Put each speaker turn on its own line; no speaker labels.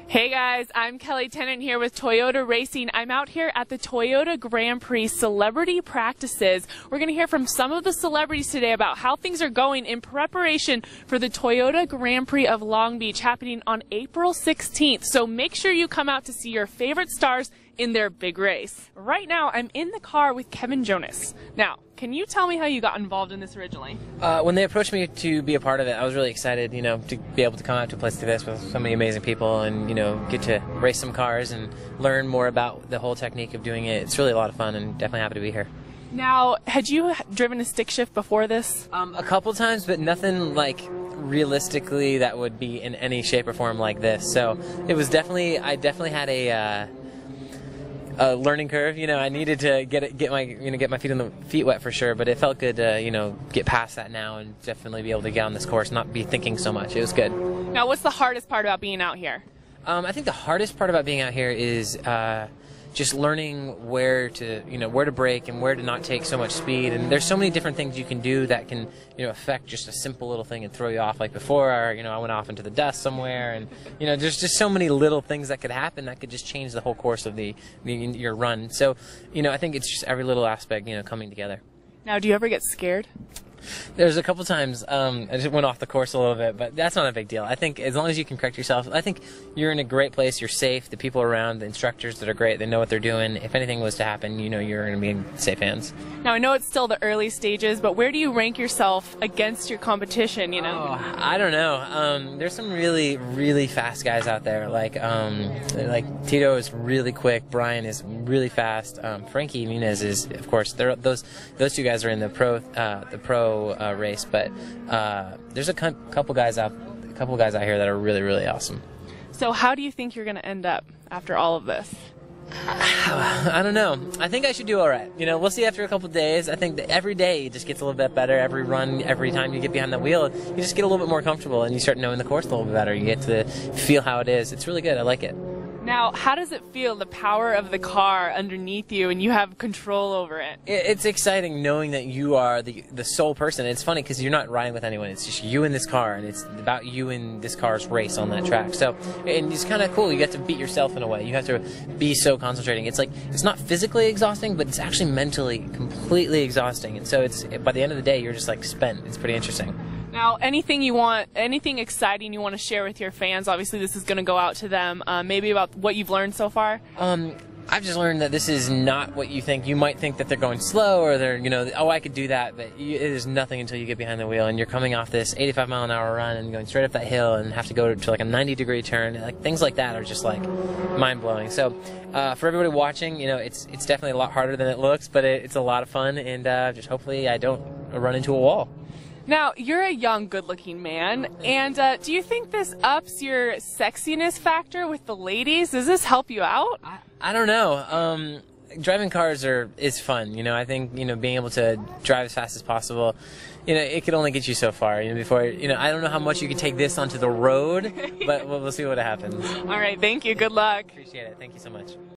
Hey guys, I'm Kelli Tennant here with Toyota Racing. I'm out here at the Toyota Grand Prix Celebrity Practices. We're going to hear from some of the celebrities today about how things are going in preparation for the Toyota Grand Prix of Long Beach happening on April 16th. So make sure you come out to see your favorite stars in their big race. Right now, I'm in the car with Kevin Jonas. Now, can you tell me how you got involved in this originally?
When they approached me to be a part of it, I was really excited, to be able to come out to a place like this with so many amazing people and, get to race some cars and learn more about the whole technique of doing it. It's really a lot of fun and definitely happy to be here.
Now, had you driven a stick shift before this?
A couple times, but nothing like realistically that would be in any shape or form like this. So it was I definitely had a learning curve. I needed to get my feet wet for sure, but it felt good to get past that now and definitely be able to get on this course, not be thinking so much. It was good.
Now, what's the hardest part about being out here?
I think the hardest part about being out here is just learning where to brake and where to not take so much speed. And there's so many different things you can do that can affect just a simple little thing and throw you off. Like before, I went off into the dust somewhere, and there's just so many little things that could happen that could just change the whole course of your run. So I think it's just every little aspect coming together.
Now, do you ever get scared?
There's a couple times I just went off the course a little bit, but that's not a big deal. I think as long as you can correct yourself, I think you're in a great place. You're safe. The people around, the instructors that are great, they know what they're doing. If anything was to happen, you're going to be in safe hands.
Now, I know it's still the early stages, but where do you rank yourself against your competition?
Oh, I don't know. There's some really, really fast guys out there. Like Tito is really quick. Brian is really fast. Frankie Muniz is, of course. Those two guys are in the pro race, but there's a couple guys out here that are really, really awesome.
So how do you think you're going to end up after all of this?
I don't know. I think I should do all right. We'll see after a couple days. I think that every day it just gets a little bit better. Every run, every time you get behind the wheel, you just get a little bit more comfortable and you start knowing the course a little bit better. You get to feel how it is. It's really good. I like it.
Now, how does it feel, the power of the car underneath you, and you have control over it?
It's exciting knowing that you are the sole person. It's funny because you're not riding with anyone. It's just you in this car, and it's about you in this car's race on that track. So, and it's kind of cool. You get to beat yourself in a way. You have to be so concentrating. It's like, it's not physically exhausting, but it's actually mentally completely exhausting. And so it's, by the end of the day, you're just like spent. It's pretty interesting.
Now, anything exciting you want to share with your fans? Obviously, this is going to go out to them. Maybe about what you've learned so far?
I've just learned that this is not what you think. You might think that they're going slow or they're, oh, I could do that, but it is nothing until you get behind the wheel and you're coming off this 85-mile-an-hour run and going straight up that hill and have to go to like a 90-degree turn. Like things like that are just like mind-blowing. So for everybody watching, it's definitely a lot harder than it looks, but it's a lot of fun, and just hopefully I don't run into a wall.
Now, you're a young, good-looking man, and do you think this ups your sexiness factor with the ladies? Does this help you out?
I don't know. Driving cars is fun. I think being able to drive as fast as possible, it could only get you so far. Before I don't know how much you can take this onto the road, but we'll see what happens.
All right, thank you. Good luck.
Appreciate it. Thank you so much.